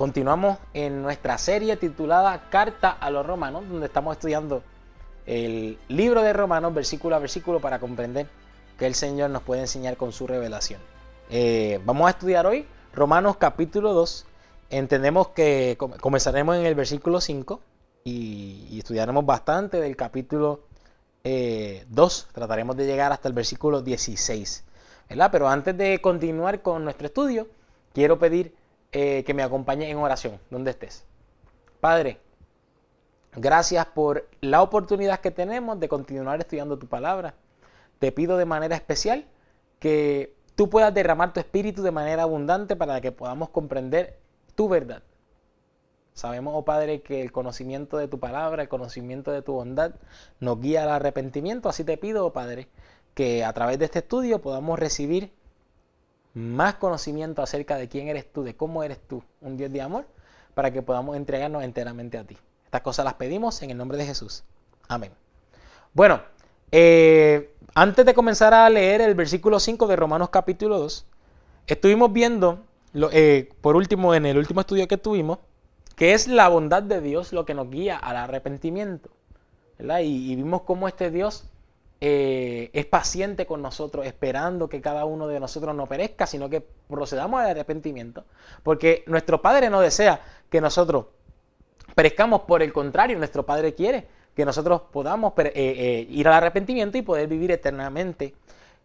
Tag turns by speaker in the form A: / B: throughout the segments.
A: Continuamos en nuestra serie titulada Carta a los Romanos, donde estamos estudiando el libro de Romanos versículo a versículo para comprender que el Señor nos puede enseñar con su revelación. Vamos a estudiar hoy Romanos capítulo 2. Entendemos que comenzaremos en el versículo 5 y estudiaremos bastante del capítulo 2. Trataremos de llegar hasta el versículo 16, ¿verdad? Pero antes de continuar con nuestro estudio, quiero pedir que me acompañes en oración, donde estés. Padre, gracias por la oportunidad que tenemos de continuar estudiando tu palabra. Te pido de manera especial que tú puedas derramar tu espíritu de manera abundante para que podamos comprender tu verdad. Sabemos, oh Padre, que el conocimiento de tu palabra, el conocimiento de tu bondad nos guía al arrepentimiento. Así te pido, oh Padre, que a través de este estudio podamos recibir más conocimiento acerca de quién eres tú, de cómo eres tú, un Dios de amor, para que podamos entregarnos enteramente a ti. Estas cosas las pedimos en el nombre de Jesús. Amén. Bueno, antes de comenzar a leer el versículo 5 de Romanos capítulo 2, estuvimos viendo, por último, en el último estudio que tuvimos, que es la bondad de Dios lo que nos guía al arrepentimiento, ¿verdad? Y vimos cómo este Dios es paciente con nosotros, esperando que cada uno de nosotros no perezca, sino que procedamos al arrepentimiento, porque nuestro Padre no desea que nosotros perezcamos. Por el contrario, nuestro Padre quiere que nosotros podamos ir al arrepentimiento y poder vivir eternamente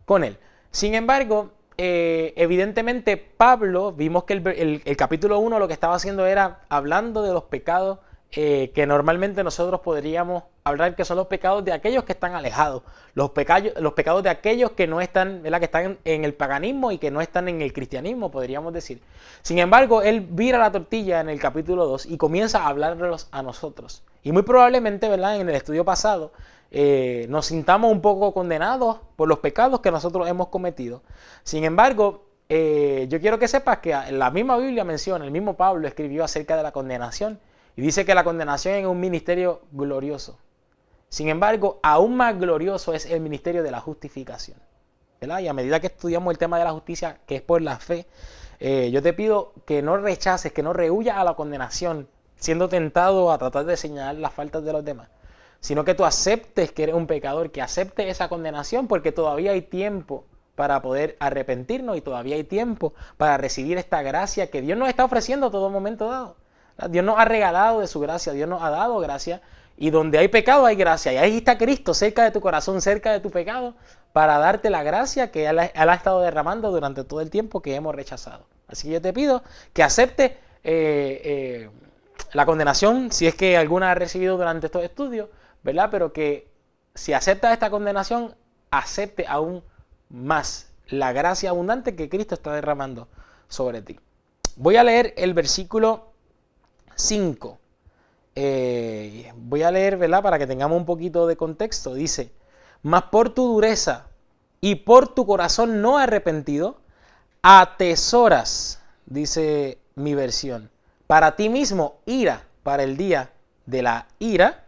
A: con Él. Sin embargo, evidentemente Pablo, vimos que el capítulo 1 lo que estaba haciendo era hablando de los pecados que normalmente nosotros podríamos hablar que son los pecados de aquellos que están alejados, los pecados de aquellos que no están, ¿verdad?, que están en el paganismo y que no están en el cristianismo, podríamos decir. Sin embargo, él vira la tortilla en el capítulo 2 y comienza a hablarnos a nosotros. Y muy probablemente, ¿verdad?, en el estudio pasado nos sintamos un poco condenados por los pecados que nosotros hemos cometido. Sin embargo, yo quiero que sepas que la misma Biblia menciona, el mismo Pablo escribió acerca de la condenación y dice que la condenación es un ministerio glorioso. Sin embargo, aún más glorioso es el ministerio de la justificación, ¿verdad? Y a medida que estudiamos el tema de la justicia, que es por la fe, yo te pido que no rechaces, que no rehuyas a la condenación, siendo tentado a tratar de señalar las faltas de los demás, sino que tú aceptes que eres un pecador, que aceptes esa condenación, porque todavía hay tiempo para poder arrepentirnos y todavía hay tiempo para recibir esta gracia que Dios nos está ofreciendo a todo momento dado. Dios nos ha regalado de su gracia, Dios nos ha dado gracia, y donde hay pecado hay gracia, y ahí está Cristo cerca de tu corazón, cerca de tu pecado, para darte la gracia que Él ha estado derramando durante todo el tiempo que hemos rechazado. Así que yo te pido que aceptes la condenación, si es que alguna has recibido durante estos estudios, ¿verdad? Pero que si aceptas esta condenación, acepte aún más la gracia abundante que Cristo está derramando sobre ti. Voy a leer el versículo 5. Voy a leer, ¿verdad?, para que tengamos un poquito de contexto. Dice: mas por tu dureza y por tu corazón no arrepentido, atesoras, dice mi versión, para ti mismo ira para el día de la ira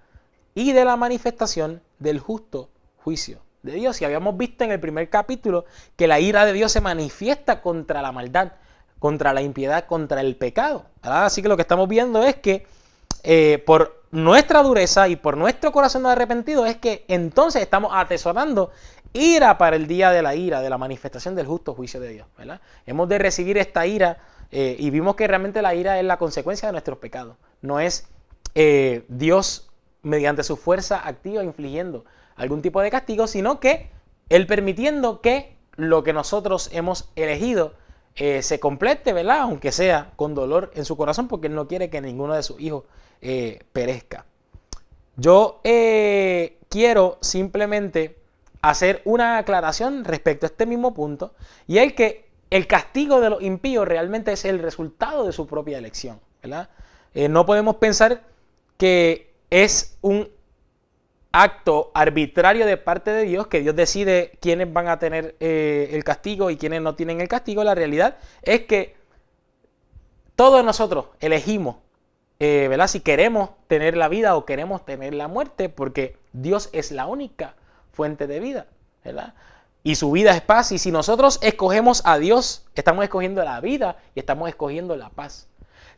A: y de la manifestación del justo juicio de Dios. Y habíamos visto en el primer capítulo que la ira de Dios se manifiesta contra la maldad, contra la impiedad, contra el pecado, ¿verdad? Así que lo que estamos viendo es que por nuestra dureza y por nuestro corazón no arrepentido es que entonces estamos atesorando ira para el día de la ira, de la manifestación del justo juicio de Dios, ¿verdad? Hemos de recibir esta ira y vimos que realmente la ira es la consecuencia de nuestros pecados. No es Dios mediante su fuerza activa infligiendo algún tipo de castigo, sino que Él permitiendo que lo que nosotros hemos elegido se complete, ¿verdad? Aunque sea con dolor en su corazón, porque Él no quiere que ninguno de sus hijos perezca. Yo quiero simplemente hacer una aclaración respecto a este mismo punto, y es que el castigo de los impíos realmente es el resultado de su propia elección, ¿verdad? No podemos pensar que es un acto arbitrario de parte de Dios, que Dios decide quiénes van a tener el castigo y quiénes no tienen el castigo. La realidad es que todos nosotros elegimos, ¿verdad?, si queremos tener la vida o queremos tener la muerte, porque Dios es la única fuente de vida, ¿verdad? Y su vida es paz, y si nosotros escogemos a Dios, estamos escogiendo la vida y estamos escogiendo la paz.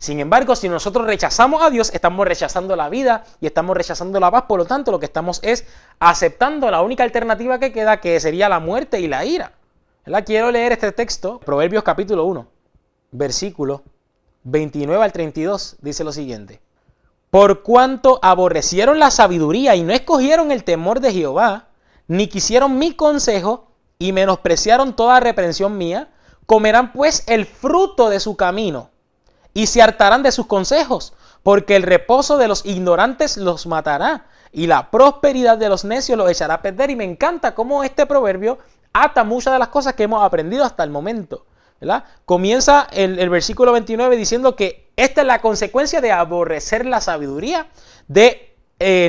A: Sin embargo, si nosotros rechazamos a Dios, estamos rechazando la vida y estamos rechazando la paz. Por lo tanto, lo que estamos es aceptando la única alternativa que queda, que sería la muerte y la ira. ¿Verdad? Quiero leer este texto, Proverbios capítulo 1, versículo 29 al 32, dice lo siguiente. Por cuanto aborrecieron la sabiduría y no escogieron el temor de Jehová, ni quisieron mi consejo y menospreciaron toda reprensión mía, comerán pues el fruto de su camino y se hartarán de sus consejos, porque el reposo de los ignorantes los matará y la prosperidad de los necios los echará a perder. Y me encanta cómo este proverbio ata muchas de las cosas que hemos aprendido hasta el momento, ¿verdad? Comienza el versículo 29 diciendo que esta es la consecuencia de aborrecer la sabiduría, de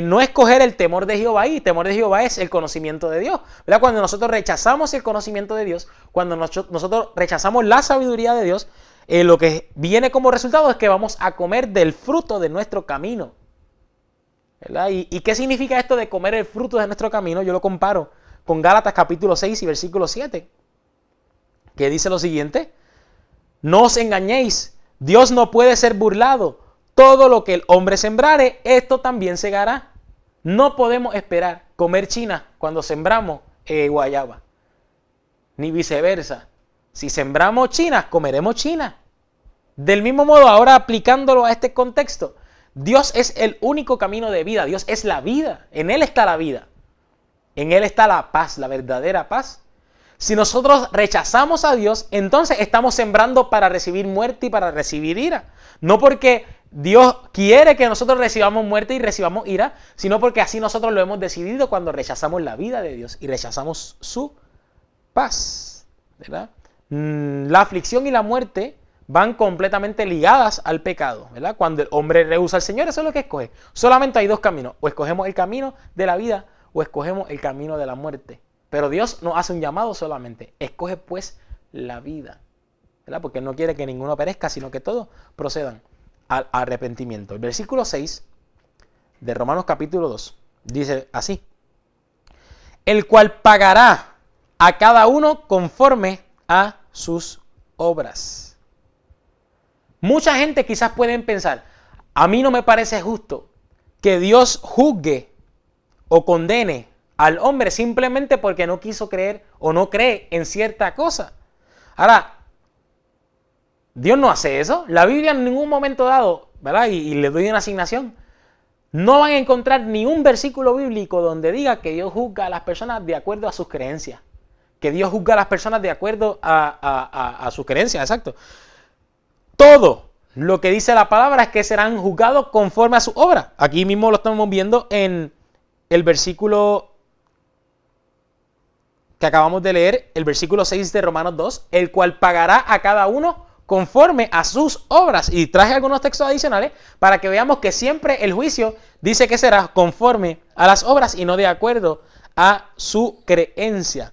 A: no escoger el temor de Jehová, y el temor de Jehová es el conocimiento de Dios, ¿verdad? Cuando nosotros rechazamos el conocimiento de Dios, cuando nosotros rechazamos la sabiduría de Dios, lo que viene como resultado es que vamos a comer del fruto de nuestro camino, ¿verdad? ¿Y qué significa esto de comer el fruto de nuestro camino? Yo lo comparo con Gálatas capítulo 6 y versículo 7, que dice lo siguiente: no os engañéis, Dios no puede ser burlado. Todo lo que el hombre sembrare, esto también segará. No podemos esperar comer china cuando sembramos guayaba, ni viceversa. Si sembramos chinas, comeremos china. Del mismo modo, ahora aplicándolo a este contexto, Dios es el único camino de vida. Dios es la vida. En Él está la vida. En Él está la paz, la verdadera paz. Si nosotros rechazamos a Dios, entonces estamos sembrando para recibir muerte y para recibir ira. No porque Dios quiere que nosotros recibamos muerte y recibamos ira, sino porque así nosotros lo hemos decidido cuando rechazamos la vida de Dios y rechazamos su paz, ¿verdad? La aflicción y la muerte van completamente ligadas al pecado, ¿verdad? Cuando el hombre rehúsa al Señor, eso es lo que escoge. Solamente hay dos caminos: o escogemos el camino de la vida o escogemos el camino de la muerte. Pero Dios nos hace un llamado solamente: escoge pues la vida, ¿verdad? Porque Él no quiere que ninguno perezca, sino que todos procedan al arrepentimiento. El versículo 6 de Romanos capítulo 2 dice así: el cual pagará a cada uno conforme a sus obras. Mucha gente quizás pueden pensar: a mí no me parece justo que Dios juzgue o condene al hombre simplemente porque no quiso creer o no cree en cierta cosa. Ahora, Dios no hace eso. La Biblia en ningún momento dado, ¿verdad? Y le doy una asignación. No van a encontrar ni un versículo bíblico donde diga que Dios juzga a las personas de acuerdo a sus creencias. Que Dios juzga a las personas de acuerdo a sus creencias, exacto. Todo lo que dice la palabra es que serán juzgados conforme a su obra. Aquí mismo lo estamos viendo en el versículo que acabamos de leer, el versículo 6 de Romanos 2, el cual pagará a cada uno conforme a sus obras. Y traje algunos textos adicionales para que veamos que siempre el juicio dice que será conforme a las obras y no de acuerdo a su creencia.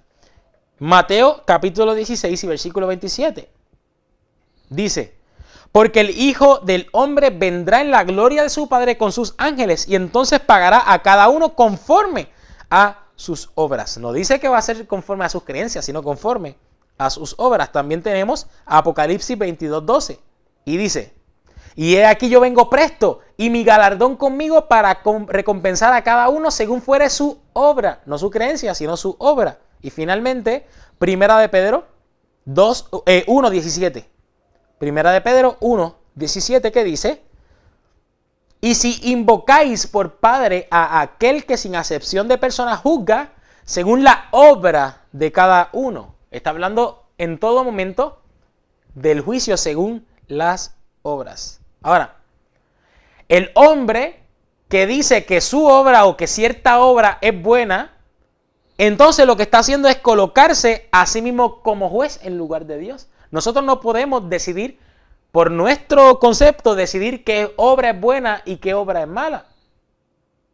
A: Mateo capítulo 16 y versículo 27 dice: porque el Hijo del Hombre vendrá en la gloria de su Padre con sus ángeles y entonces pagará a cada uno conforme a sus obras. No dice que va a ser conforme a sus creencias, sino conforme a sus obras. También tenemos Apocalipsis 22:12 y dice: y he aquí yo vengo presto y mi galardón conmigo para recompensar a cada uno según fuere su obra, no su creencia, sino su obra. Y finalmente, Primera de Pedro 1:17. Primera de Pedro 1:17, que dice: y si invocáis por Padre a aquel que sin acepción de personas juzga según la obra de cada uno. Está hablando en todo momento del juicio según las obras. Ahora, el hombre que dice que su obra o que cierta obra es buena, entonces lo que está haciendo es colocarse a sí mismo como juez en lugar de Dios. Nosotros no podemos decidir, por nuestro concepto, decidir qué obra es buena y qué obra es mala.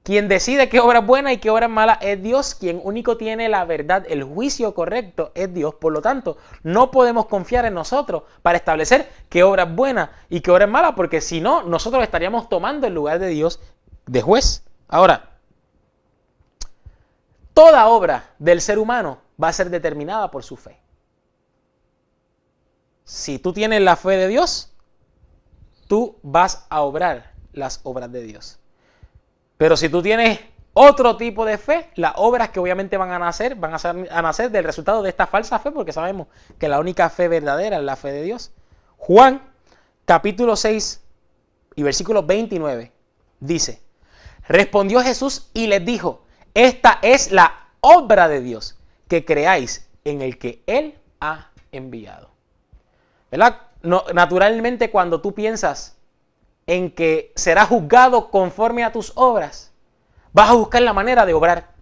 A: Quien decide qué obra es buena y qué obra es mala es Dios. Quien único tiene la verdad, el juicio correcto es Dios. Por lo tanto, no podemos confiar en nosotros para establecer qué obra es buena y qué obra es mala, porque si no, nosotros estaríamos tomando el lugar de Dios de juez. Ahora, toda obra del ser humano va a ser determinada por su fe. Si tú tienes la fe de Dios, tú vas a obrar las obras de Dios. Pero si tú tienes otro tipo de fe, las obras que obviamente van a nacer del resultado de esta falsa fe, porque sabemos que la única fe verdadera es la fe de Dios. Juan, capítulo 6 y versículo 29, dice: respondió Jesús y les dijo: esta es la obra de Dios, que creáis en el que Él ha enviado. ¿Verdad? No, naturalmente, cuando tú piensas en que serás juzgado conforme a tus obras, vas a buscar la manera de obrar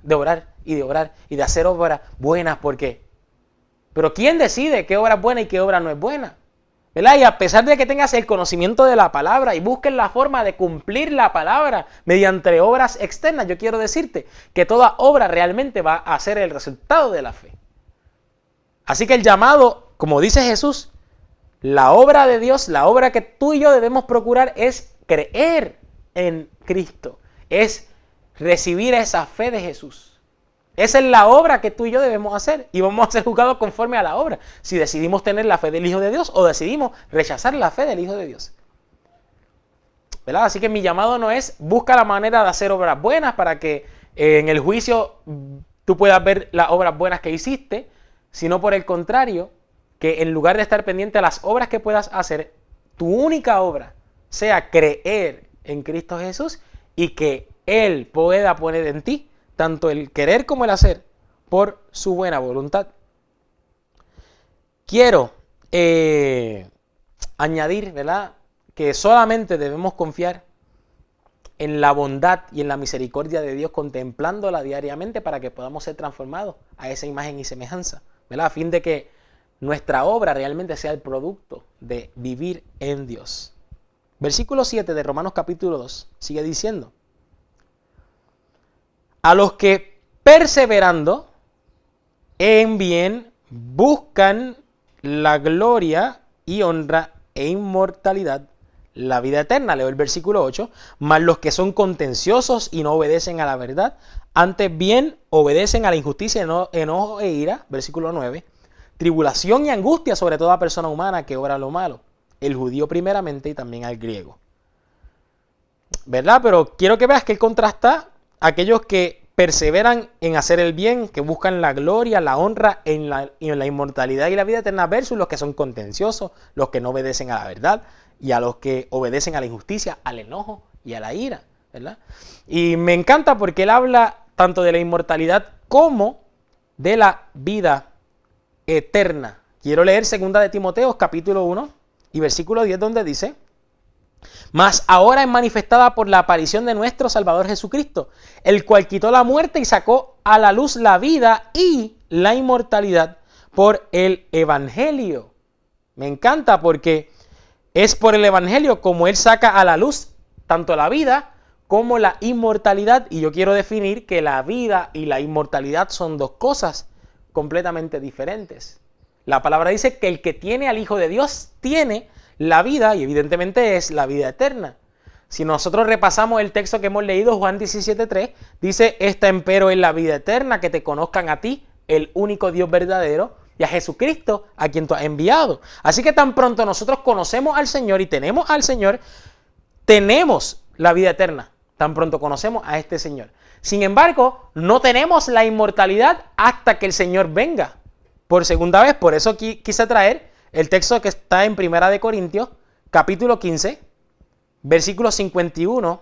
A: y de hacer obras buenas. ¿Por qué? Pero ¿quién decide qué obra es buena y qué obra no es buena? ¿Verdad? Y a pesar de que tengas el conocimiento de la palabra y busques la forma de cumplir la palabra mediante obras externas, yo quiero decirte que toda obra realmente va a ser el resultado de la fe. Así que el llamado, como dice Jesús, la obra de Dios, la obra que tú y yo debemos procurar es creer en Cristo, es recibir esa fe de Jesús. Esa es la obra que tú y yo debemos hacer y vamos a ser juzgados conforme a la obra, si decidimos tener la fe del Hijo de Dios o decidimos rechazar la fe del Hijo de Dios. ¿Verdad? Así que mi llamado no es busca la manera de hacer obras buenas para que en el juicio tú puedas ver las obras buenas que hiciste, sino por el contrario, que en lugar de estar pendiente a las obras que puedas hacer, tu única obra sea creer en Cristo Jesús y que Él pueda poner en ti tanto el querer como el hacer por su buena voluntad. Quiero añadir, ¿verdad?, que solamente debemos confiar en la bondad y en la misericordia de Dios, contemplándola diariamente para que podamos ser transformados a esa imagen y semejanza, ¿verdad?, a fin de que nuestra obra realmente sea el producto de vivir en Dios. Versículo 7 de Romanos capítulo 2 sigue diciendo: a los que perseverando en bien buscan la gloria y honra e inmortalidad, la vida eterna. Leo el versículo 8. Mas los que son contenciosos y no obedecen a la verdad, antes bien obedecen a la injusticia, enojo e ira. Versículo 9. Tribulación y angustia sobre toda persona humana que obra lo malo, el judío primeramente y también al griego. ¿Verdad? Pero quiero que veas que él contrasta a aquellos que perseveran en hacer el bien, que buscan la gloria, la honra en la inmortalidad y la vida eterna, versus los que son contenciosos, los que no obedecen a la verdad y a los que obedecen a la injusticia, al enojo y a la ira, ¿verdad? Y me encanta porque él habla tanto de la inmortalidad como de la vida eterna. Quiero leer 2 de Timoteo capítulo 1 y versículo 10, donde dice: mas ahora es manifestada por la aparición de nuestro Salvador Jesucristo, el cual quitó la muerte y sacó a la luz la vida y la inmortalidad por el Evangelio. Me encanta porque es por el Evangelio como él saca a la luz tanto la vida como la inmortalidad. Y yo quiero definir que la vida y la inmortalidad son dos cosas completamente diferentes. La palabra dice que el que tiene al Hijo de Dios tiene la vida, y evidentemente es la vida eterna. Si nosotros repasamos el texto que hemos leído, Juan 17:3, dice: esta empero es la vida eterna, que te conozcan a ti, el único Dios verdadero, y a Jesucristo, a quien tú has enviado. Así que tan pronto nosotros conocemos al Señor y tenemos al Señor, tenemos la vida eterna, tan pronto conocemos a este Señor. Sin embargo, no tenemos la inmortalidad hasta que el Señor venga por segunda vez. Por eso quise traer el texto que está en 1 Corintios, capítulo 15, versículos 51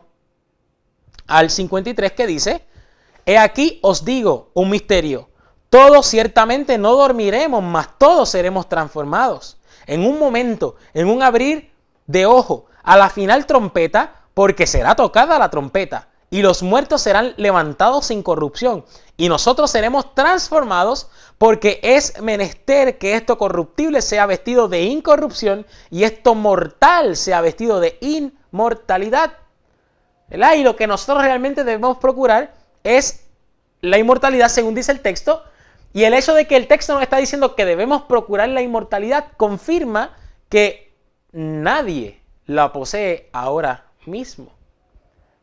A: al 53, que dice: he aquí os digo un misterio, todos ciertamente no dormiremos, mas todos seremos transformados. En un momento, en un abrir de ojo, a la final trompeta, porque será tocada la trompeta, y los muertos serán levantados sin corrupción, y nosotros seremos transformados, porque es menester que esto corruptible sea vestido de incorrupción, y esto mortal sea vestido de inmortalidad. ¿Verdad? Y lo que nosotros realmente debemos procurar es la inmortalidad, según dice el texto, y el hecho de que el texto nos está diciendo que debemos procurar la inmortalidad confirma que nadie la posee ahora mismo.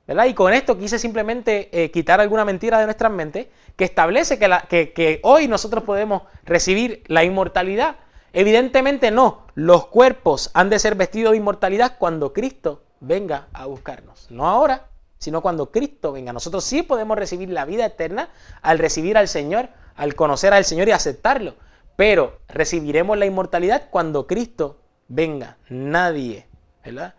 A: ¿Verdad? Y con esto quise simplemente quitar alguna mentira de nuestras mentes que establece que hoy nosotros podemos recibir la inmortalidad Evidentemente no. Los cuerpos han de ser vestidos de inmortalidad cuando Cristo venga a buscarnos. No ahora, sino cuando Cristo venga. Nosotros sí podemos recibir la vida eterna al recibir al Señor, al conocer al Señor y aceptarlo. Pero recibiremos la inmortalidad cuando Cristo venga. Nadie, ¿verdad?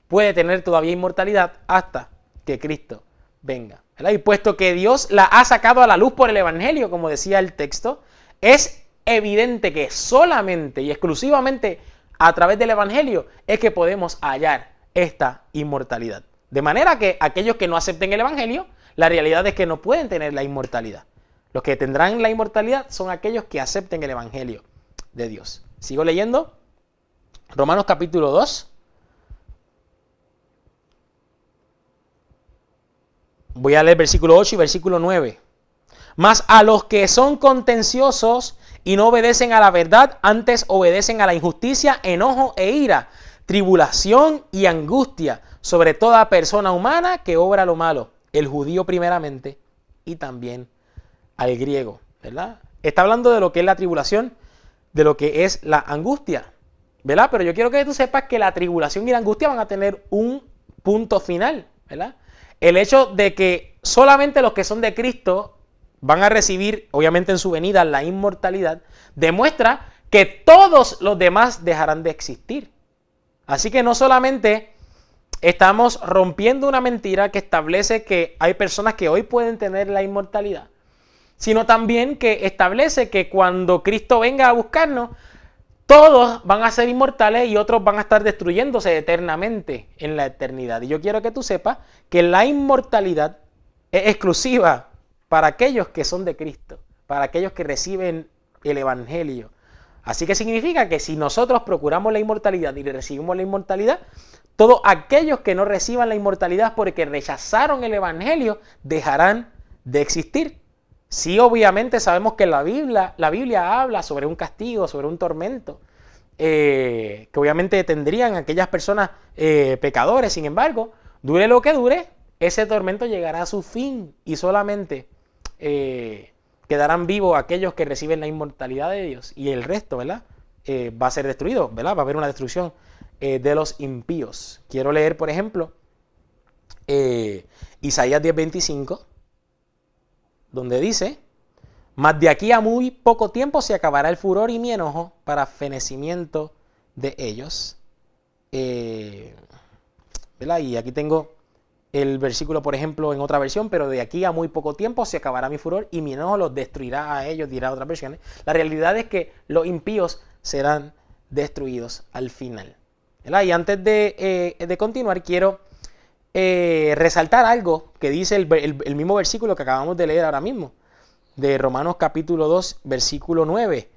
A: Puede tener todavía inmortalidad hasta que Cristo venga, ¿verdad? Y puesto que Dios la ha sacado a la luz por el Evangelio, como decía el texto, es evidente que solamente y exclusivamente a través del Evangelio es que podemos hallar esta inmortalidad. De manera que aquellos que no acepten el Evangelio, la realidad es que no pueden tener la inmortalidad. Los que tendrán la inmortalidad son aquellos que acepten el Evangelio de Dios. Sigo leyendo. Romanos capítulo 2. Voy a leer versículo 8 y versículo 9. Mas a los que son contenciosos y no obedecen a la verdad, antes obedecen a la injusticia, enojo e ira, tribulación y angustia sobre toda persona humana que obra lo malo, el judío primeramente y también al griego, ¿verdad? Está hablando de lo que es la tribulación, de lo que es la angustia, ¿verdad? Pero yo quiero que tú sepas que la tribulación y la angustia van a tener un punto final, ¿verdad? El hecho de que solamente los que son de Cristo van a recibir, obviamente en su venida, la inmortalidad, demuestra que todos los demás dejarán de existir. Así que no solamente estamos rompiendo una mentira que establece que hay personas que hoy pueden tener la inmortalidad, sino también que establece que cuando Cristo venga a buscarnos, todos van a ser inmortales y otros van a estar destruyéndose eternamente en la eternidad. Y yo quiero que tú sepas que la inmortalidad es exclusiva para aquellos que son de Cristo, para aquellos que reciben el Evangelio. Así que significa que si nosotros procuramos la inmortalidad y recibimos la inmortalidad, todos aquellos que no reciban la inmortalidad porque rechazaron el Evangelio dejarán de existir. Sí, obviamente sabemos que la Biblia habla sobre un castigo, sobre un tormento, que obviamente tendrían aquellas personas pecadores. Sin embargo, dure lo que dure, ese tormento llegará a su fin y solamente quedarán vivos aquellos que reciben la inmortalidad de Dios y el resto, ¿verdad? Va a ser destruido, ¿verdad? Va a haber una destrucción de los impíos. Quiero leer, por ejemplo, Isaías 10:25. Donde dice, mas de aquí a muy poco tiempo se acabará el furor y mi enojo para fenecimiento de ellos. ¿Verdad? Y aquí tengo el versículo, por ejemplo, en otra versión, pero de aquí a muy poco tiempo se acabará mi furor y mi enojo los destruirá a ellos, dirá otras versiones. La realidad es que los impíos serán destruidos al final. ¿Verdad? Y antes de continuar, quiero resaltar algo que dice el mismo versículo que acabamos de leer ahora mismo, de Romanos capítulo 2, versículo 9.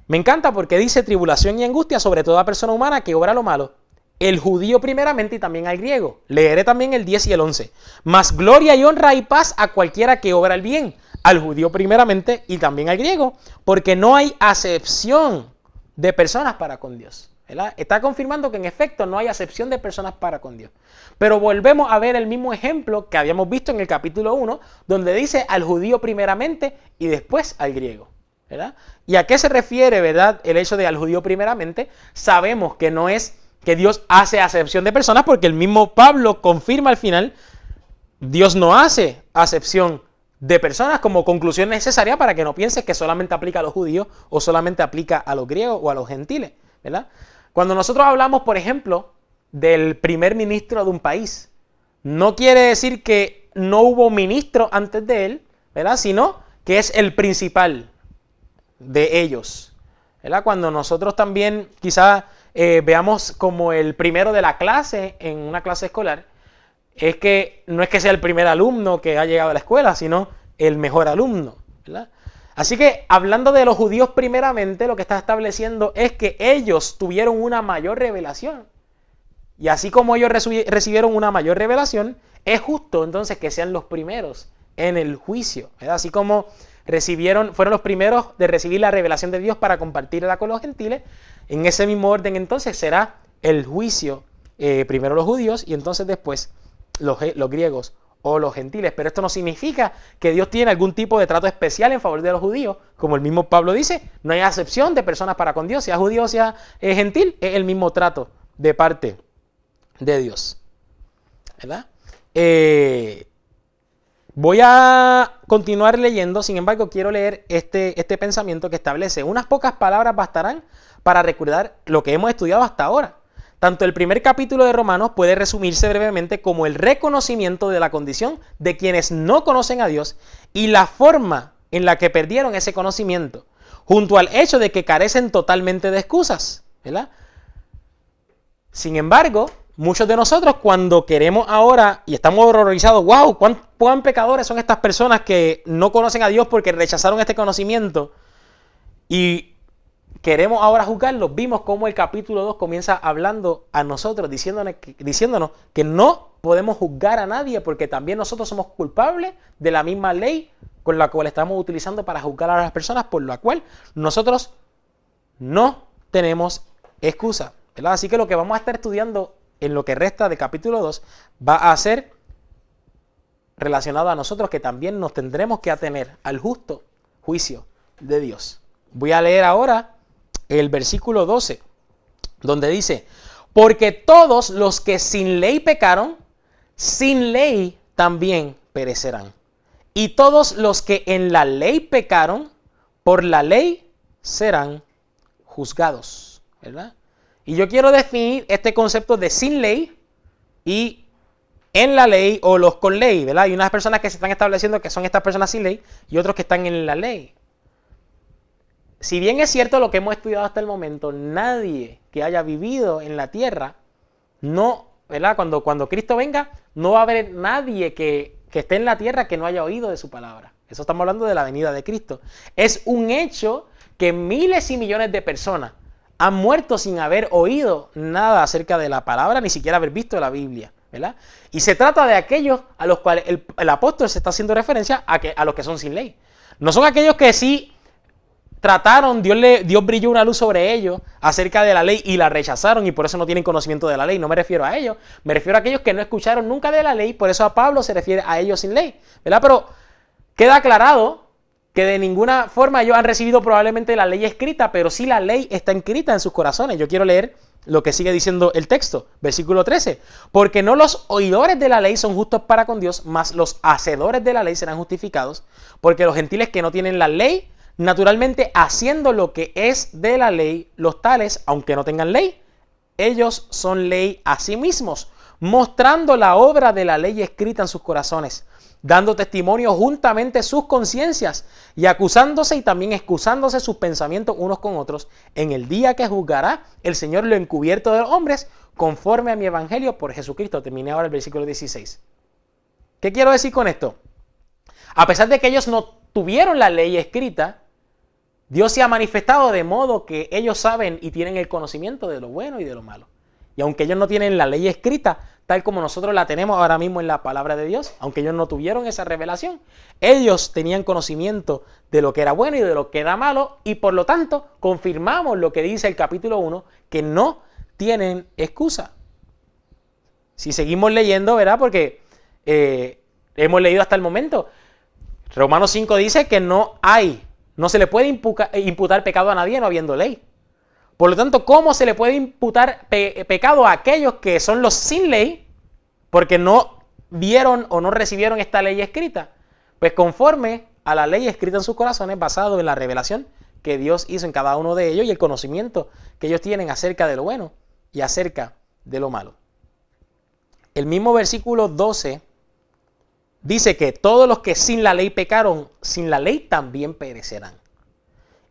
A: Me encanta porque dice tribulación y angustia sobre toda persona humana que obra lo malo, el judío primeramente y también al griego. Leeré también el 10 y el 11. Mas gloria y honra y paz a cualquiera que obra el bien, al judío primeramente y también al griego, porque no hay acepción de personas para con Dios. ¿Verdad? Está confirmando que en efecto no hay acepción de personas para con Dios. Pero volvemos a ver el mismo ejemplo que habíamos visto en el capítulo 1, donde dice al judío primeramente y después al griego. ¿Verdad? ¿Y a qué se refiere, verdad, el hecho de al judío primeramente? Sabemos que no es que Dios hace acepción de personas, porque el mismo Pablo confirma al final, Dios no hace acepción de personas como conclusión necesaria para que no pienses que solamente aplica a los judíos o solamente aplica a los griegos o a los gentiles, ¿verdad? Cuando nosotros hablamos, por ejemplo, del primer ministro de un país, no quiere decir que no hubo ministro antes de él, ¿verdad? Sino que es el principal de ellos, ¿verdad? Cuando nosotros también quizás veamos como el primero de la clase en una clase escolar, es que no es que sea el primer alumno que ha llegado a la escuela, sino el mejor alumno, ¿verdad? Así que hablando de los judíos primeramente, lo que está estableciendo es que ellos tuvieron una mayor revelación. Y así como ellos recibieron una mayor revelación, es justo entonces que sean los primeros en el juicio, ¿verdad? Así como fueron los primeros de recibir la revelación de Dios para compartirla con los gentiles, en ese mismo orden entonces será el juicio, primero los judíos y entonces después los griegos o los gentiles. Pero esto no significa que Dios tiene algún tipo de trato especial en favor de los judíos. Como el mismo Pablo dice, no hay acepción de personas para con Dios, sea judío o sea gentil, es el mismo trato de parte de Dios. ¿Verdad? Voy a continuar leyendo, sin embargo quiero leer este pensamiento que establece: unas pocas palabras bastarán para recordar lo que hemos estudiado hasta ahora. Tanto el primer capítulo de Romanos puede resumirse brevemente como el reconocimiento de la condición de quienes no conocen a Dios y la forma en la que perdieron ese conocimiento, junto al hecho de que carecen totalmente de excusas, ¿verdad? Sin embargo, muchos de nosotros cuando queremos ahora y estamos horrorizados, wow, cuán pecadores son estas personas que no conocen a Dios porque rechazaron este conocimiento, y queremos ahora juzgarlos, vimos cómo el capítulo 2 comienza hablando a nosotros, diciéndonos que no podemos juzgar a nadie porque también nosotros somos culpables de la misma ley con la cual estamos utilizando para juzgar a las personas, por la cual nosotros no tenemos excusa, ¿verdad? Así que lo que vamos a estar estudiando en lo que resta de capítulo 2 va a ser relacionado a nosotros, que también nos tendremos que atener al justo juicio de Dios. Voy a leer ahora el versículo 12, donde dice: porque todos los que sin ley pecaron, sin ley también perecerán. Y todos los que en la ley pecaron, por la ley serán juzgados, ¿verdad? Y yo quiero definir este concepto de sin ley y en la ley, o los con ley, ¿verdad? Hay unas personas que se están estableciendo que son estas personas sin ley y otros que están en la ley. Si bien es cierto lo que hemos estudiado hasta el momento, nadie que haya vivido en la tierra, no, ¿verdad? Cuando Cristo venga, no va a haber nadie que esté en la tierra que no haya oído de su palabra. Eso estamos hablando de la venida de Cristo. Es un hecho que miles y millones de personas han muerto sin haber oído nada acerca de la palabra, ni siquiera haber visto la Biblia, ¿verdad? Y se trata de aquellos a los cuales el apóstol se está haciendo referencia a los que son sin ley. No son aquellos que sí trataron, Dios brilló una luz sobre ellos acerca de la ley y la rechazaron y por eso no tienen conocimiento de la ley. No me refiero a ellos, me refiero a aquellos que no escucharon nunca de la ley, por eso a Pablo se refiere a ellos sin ley, ¿verdad? Pero queda aclarado que de ninguna forma ellos han recibido probablemente la ley escrita, pero sí la ley está escrita en sus corazones. Yo quiero leer lo que sigue diciendo el texto, versículo 13. Porque no los oidores de la ley son justos para con Dios, mas los hacedores de la ley serán justificados, porque los gentiles que no tienen la ley, naturalmente haciendo lo que es de la ley, los tales, aunque no tengan ley, ellos son ley a sí mismos, mostrando la obra de la ley escrita en sus corazones, dando testimonio juntamente sus conciencias y acusándose y también excusándose sus pensamientos unos con otros en el día que juzgará el Señor lo encubierto de los hombres conforme a mi evangelio por Jesucristo. Terminé ahora el versículo 16. ¿Qué quiero decir con esto? A pesar de que ellos no tuvieron la ley escrita, Dios se ha manifestado de modo que ellos saben y tienen el conocimiento de lo bueno y de lo malo. Y aunque ellos no tienen la ley escrita, tal como nosotros la tenemos ahora mismo en la palabra de Dios, aunque ellos no tuvieron esa revelación, ellos tenían conocimiento de lo que era bueno y de lo que era malo, y por lo tanto confirmamos lo que dice el capítulo 1, que no tienen excusa. Si seguimos leyendo, ¿verdad? Porque hemos leído hasta el momento, Romanos 5 dice que no se le puede imputar pecado a nadie no habiendo ley. Por lo tanto, ¿cómo se le puede imputar pecado a aquellos que son los sin ley porque no vieron o no recibieron esta ley escrita? Pues conforme a la ley escrita en sus corazones, basado en la revelación que Dios hizo en cada uno de ellos y el conocimiento que ellos tienen acerca de lo bueno y acerca de lo malo. El mismo versículo 12 dice que todos los que sin la ley pecaron, sin la ley también perecerán.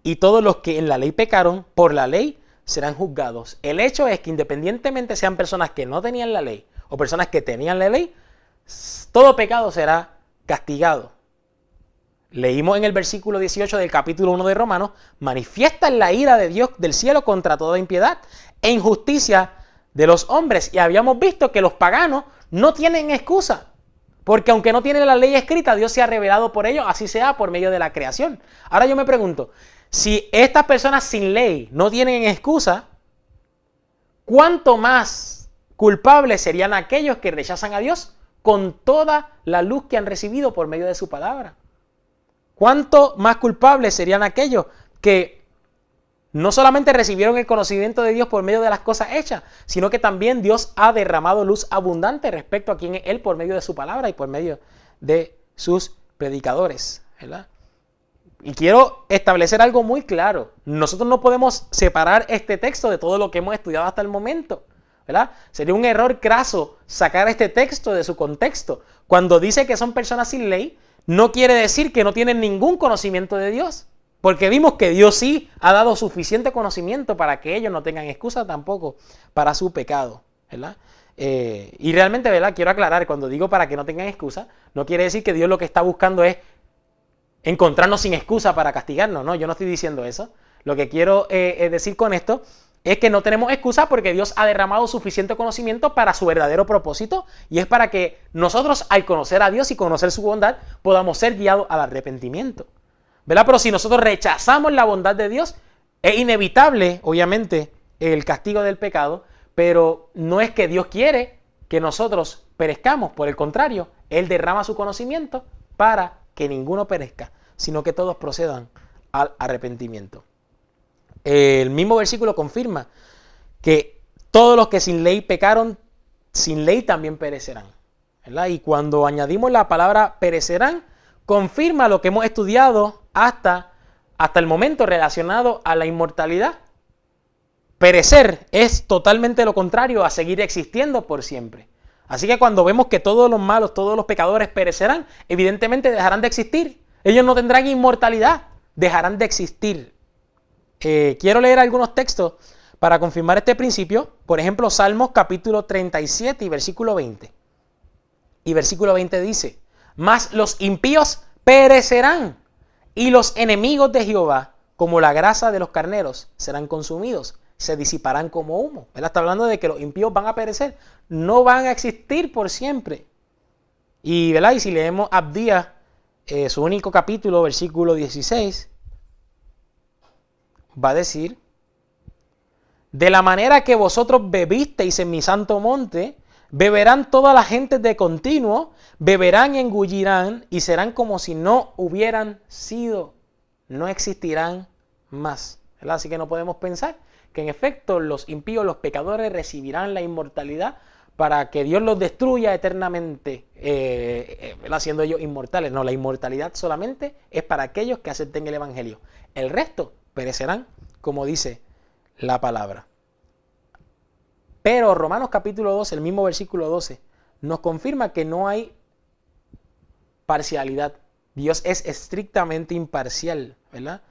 A: Y todos los que en la ley pecaron, por la ley serán juzgados. El hecho es que independientemente sean personas que no tenían la ley o personas que tenían la ley, todo pecado será castigado. Leímos en el versículo 18 del capítulo 1 de Romanos: manifiestan la ira de Dios del cielo contra toda impiedad e injusticia de los hombres. Y habíamos visto que los paganos no tienen excusa, porque aunque no tienen la ley escrita, Dios se ha revelado por ellos, así sea por medio de la creación. Ahora yo me pregunto, si estas personas sin ley no tienen excusa, ¿cuánto más culpables serían aquellos que rechazan a Dios con toda la luz que han recibido por medio de su palabra. ¿Cuánto más culpables serían aquellos que no solamente recibieron el conocimiento de Dios por medio de las cosas hechas, sino que también Dios ha derramado luz abundante respecto a quién es Él por medio de su palabra y por medio de sus predicadores, ¿verdad? Y quiero establecer algo muy claro. Nosotros no podemos separar este texto de todo lo que hemos estudiado hasta el momento, ¿verdad? Sería un error craso sacar este texto de su contexto. Cuando dice que son personas sin ley, no quiere decir que no tienen ningún conocimiento de Dios. Porque vimos que Dios sí ha dado suficiente conocimiento para que ellos no tengan excusa tampoco para su pecado, ¿verdad? Y realmente, ¿verdad? Quiero aclarar, cuando digo para que no tengan excusa, no quiere decir que Dios lo que está buscando es encontrarnos sin excusa para castigarnos, ¿no? Yo no estoy diciendo eso. Lo que quiero decir con esto es que no tenemos excusa porque Dios ha derramado suficiente conocimiento para su verdadero propósito, y es para que nosotros, al conocer a Dios y conocer su bondad, podamos ser guiados al arrepentimiento, ¿verdad? Pero si nosotros rechazamos la bondad de Dios, es inevitable, obviamente, el castigo del pecado, pero no es que Dios quiere que nosotros perezcamos. Por el contrario, Él derrama su conocimiento para que ninguno perezca, sino que todos procedan al arrepentimiento. El mismo versículo confirma que todos los que sin ley pecaron, sin ley también perecerán, ¿verdad? Y cuando añadimos la palabra perecerán, confirma lo que hemos estudiado hasta el momento relacionado a la inmortalidad. Perecer es totalmente lo contrario a seguir existiendo por siempre. Así que cuando vemos que todos los malos, todos los pecadores perecerán, evidentemente dejarán de existir. Ellos no tendrán inmortalidad, dejarán de existir. Quiero leer algunos textos para confirmar este principio. Por ejemplo, Salmos capítulo 37 y versículo 20. Y versículo 20 dice: mas los impíos perecerán, y los enemigos de Jehová, como la grasa de los carneros, serán consumidos, se disiparán como humo. Él está hablando de que los impíos van a perecer, no van a existir por siempre. Y, ¿verdad? Y si leemos Abdías, su único capítulo, versículo 16, va a decir: de la manera que vosotros bebisteis en mi santo monte, beberán todas las gentes de continuo, beberán y engullirán, y serán como si no hubieran sido, no existirán más, ¿verdad? Así que no podemos pensar que en efecto los impíos, los pecadores, recibirán la inmortalidad para que Dios los destruya eternamente, haciendo ellos inmortales. No, la inmortalidad solamente es para aquellos que acepten el evangelio. El resto perecerán, como dice la palabra. Pero Romanos capítulo 12, el mismo versículo 12, nos confirma que no hay parcialidad. Dios es estrictamente imparcial, ¿verdad?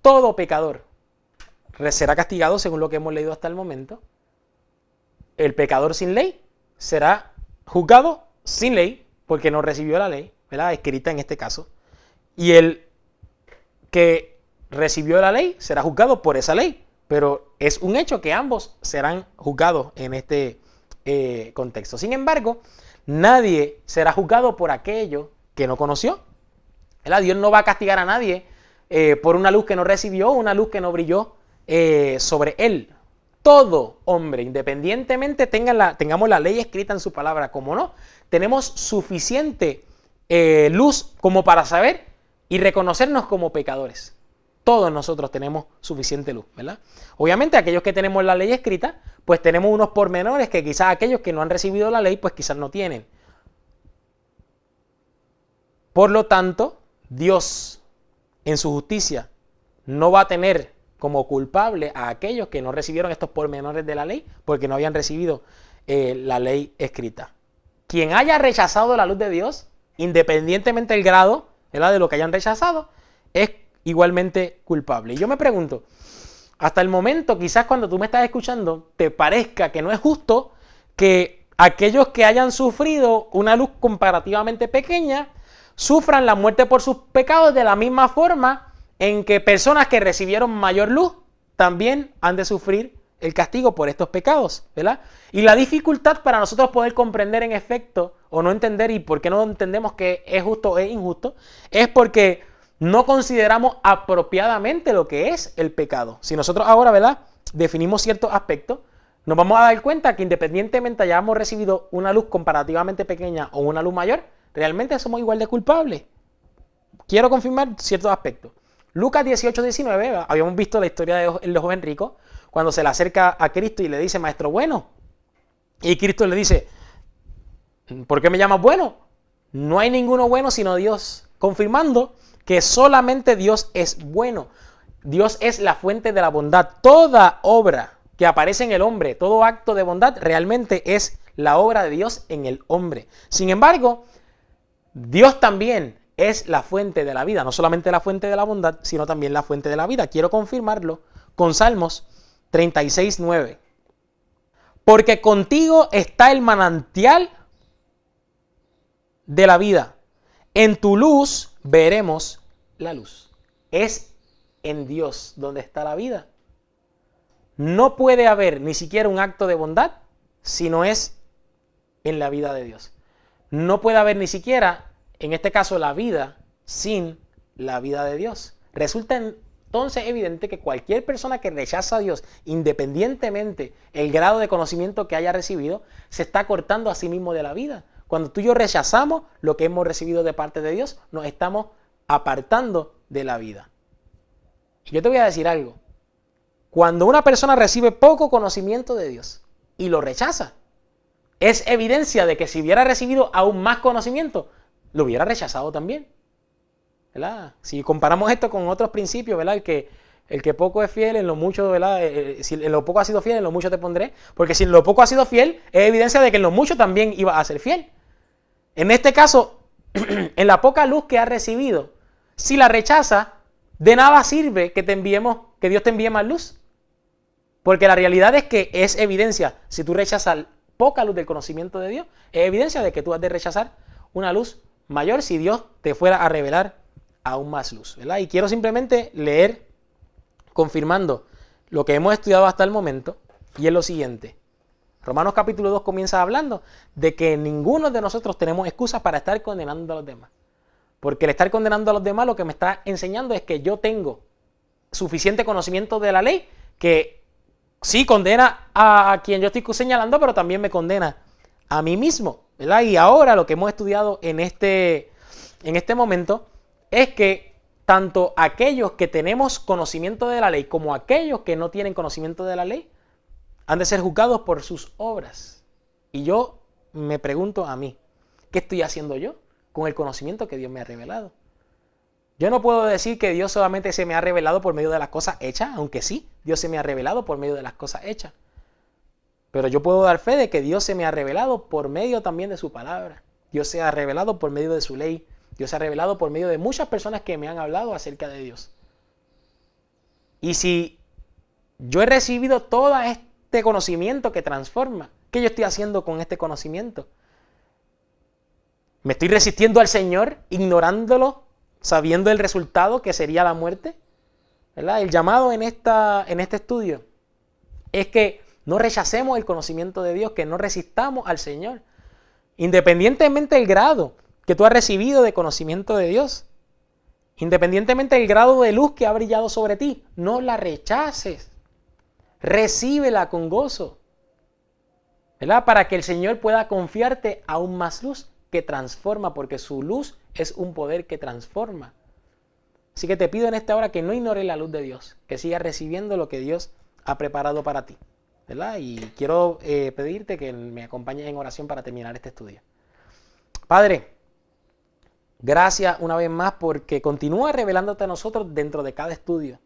A: Todo pecador será castigado según lo que hemos leído hasta el momento. El pecador sin ley será juzgado sin ley, porque no recibió la ley, ¿verdad? Escrita en este caso. Y el que recibió la ley será juzgado por esa ley. Pero es un hecho que ambos serán juzgados en este contexto. Sin embargo, nadie será juzgado por aquello que no conoció, ¿verdad? Dios no va a castigar a nadie por una luz que no recibió, una luz que no brilló sobre él. Todo hombre, independientemente tengamos la ley escrita en su palabra como no, tenemos suficiente luz como para saber y reconocernos como pecadores. Todos nosotros tenemos suficiente luz, ¿verdad? Obviamente aquellos que tenemos la ley escrita, pues tenemos unos pormenores que quizás aquellos que no han recibido la ley, pues quizás no tienen. Por lo tanto, Dios en su justicia no va a tener como culpable a aquellos que no recibieron estos pormenores de la ley porque no habían recibido la ley escrita. Quien haya rechazado la luz de Dios, independientemente del grado, ¿verdad?, de lo que hayan rechazado, es igualmente culpable. Y yo me pregunto, hasta el momento, quizás cuando tú me estás escuchando, te parezca que no es justo que aquellos que hayan sufrido una luz comparativamente pequeña sufran la muerte por sus pecados de la misma forma en que personas que recibieron mayor luz también han de sufrir el castigo por estos pecados, ¿verdad? Y la dificultad para nosotros poder comprender en efecto o no entender, y por qué no entendemos que es justo o es injusto, es porque no consideramos apropiadamente lo que es el pecado. Si nosotros ahora, ¿verdad?, definimos ciertos aspectos, nos vamos a dar cuenta que independientemente hayamos recibido una luz comparativamente pequeña o una luz mayor, realmente somos igual de culpables. Quiero confirmar ciertos aspectos. Lucas 18-19, habíamos visto la historia del joven rico, cuando se le acerca a Cristo y le dice, maestro bueno. Y Cristo le dice, ¿por qué me llamas bueno? No hay ninguno bueno sino Dios. Confirmando que solamente Dios es bueno. Dios es la fuente de la bondad. Toda obra que aparece en el hombre, todo acto de bondad, realmente es la obra de Dios en el hombre. Sin embargo, Dios también es la fuente de la vida. No solamente la fuente de la bondad, sino también la fuente de la vida. Quiero confirmarlo con Salmos 36:9. Porque contigo está el manantial de la vida. En tu luz veremos la luz. Es en Dios donde está la vida. No puede haber ni siquiera un acto de bondad si no es en la vida de Dios. No puede haber ni siquiera, en este caso, la vida sin la vida de Dios. Resulta entonces evidente que cualquier persona que rechaza a Dios, independientemente el grado de conocimiento que haya recibido, se está cortando a sí mismo de la vida. Cuando tú y yo rechazamos lo que hemos recibido de parte de Dios, nos estamos apartando de la vida. Y yo te voy a decir algo. Cuando una persona recibe poco conocimiento de Dios y lo rechaza, es evidencia de que si hubiera recibido aún más conocimiento, lo hubiera rechazado también, ¿verdad? Si comparamos esto con otros principios, ¿verdad? El que poco es fiel, en lo mucho, ¿verdad? Si en lo poco has sido fiel, en lo mucho te pondré. Porque si en lo poco has sido fiel, es evidencia de que en lo mucho también ibas a ser fiel. En este caso, en la poca luz que has recibido, si la rechazas, de nada sirve que Dios te envíe más luz. Porque la realidad es que es evidencia, si tú rechazas poca luz del conocimiento de Dios, es evidencia de que tú has de rechazar una luz mayor si Dios te fuera a revelar aún más luz, ¿verdad? Y quiero simplemente leer, confirmando lo que hemos estudiado hasta el momento, y es lo siguiente. Romanos capítulo 2 comienza hablando de que ninguno de nosotros tenemos excusas para estar condenando a los demás. Porque el estar condenando a los demás lo que me está enseñando es que yo tengo suficiente conocimiento de la ley que sí condena a quien yo estoy señalando, pero también me condena a mí mismo, ¿verdad? Y ahora lo que hemos estudiado en este momento es que tanto aquellos que tenemos conocimiento de la ley como aquellos que no tienen conocimiento de la ley han de ser juzgados por sus obras. Y yo me pregunto a mí, ¿qué estoy haciendo yo con el conocimiento que Dios me ha revelado? Yo no puedo decir que Dios solamente se me ha revelado por medio de las cosas hechas, aunque sí, Dios se me ha revelado por medio de las cosas hechas. Pero yo puedo dar fe de que Dios se me ha revelado por medio también de su palabra. Dios se ha revelado por medio de su ley. Dios se ha revelado por medio de muchas personas que me han hablado acerca de Dios. Y si yo he recibido todo este conocimiento que transforma, ¿qué yo estoy haciendo con este conocimiento? ¿Me estoy resistiendo al Señor, ignorándolo, sabiendo el resultado que sería la muerte? ¿Verdad? El llamado en este estudio es que no rechacemos el conocimiento de Dios, que no resistamos al Señor. Independientemente del grado que tú has recibido de conocimiento de Dios, independientemente del grado de luz que ha brillado sobre ti, no la rechaces. Recíbela con gozo, ¿verdad? Para que el Señor pueda confiarte aún más luz que transforma, porque su luz es un poder que transforma. Así que te pido en esta hora que no ignores la luz de Dios, que sigas recibiendo lo que Dios ha preparado para ti, ¿verdad? Y quiero pedirte que me acompañes en oración para terminar este estudio. Padre, gracias una vez más porque continúa revelándote a nosotros dentro de cada estudio.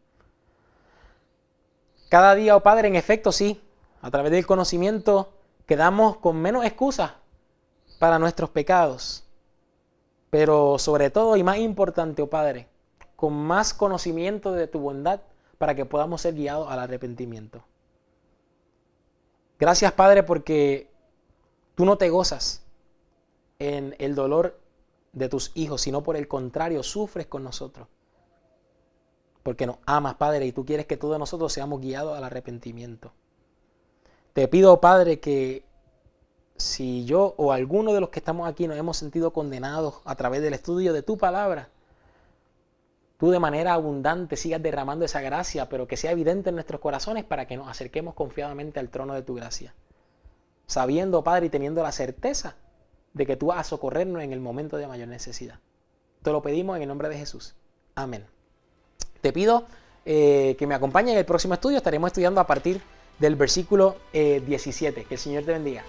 A: Cada día, oh Padre, en efecto sí, a través del conocimiento quedamos con menos excusas para nuestros pecados. Pero sobre todo y más importante, oh Padre, con más conocimiento de tu bondad para que podamos ser guiados al arrepentimiento. Gracias, Padre, porque tú no te gozas en el dolor de tus hijos, sino por el contrario, sufres con nosotros. Porque nos amas, Padre, y tú quieres que todos nosotros seamos guiados al arrepentimiento. Te pido, Padre, que si yo o alguno de los que estamos aquí nos hemos sentido condenados a través del estudio de tu palabra, tú de manera abundante sigas derramando esa gracia, pero que sea evidente en nuestros corazones para que nos acerquemos confiadamente al trono de tu gracia. Sabiendo, Padre, y teniendo la certeza de que tú vas a socorrernos en el momento de mayor necesidad. Te lo pedimos en el nombre de Jesús. Amén. Te pido que me acompañes en el próximo estudio. Estaremos estudiando a partir del versículo 17. Que el Señor te bendiga.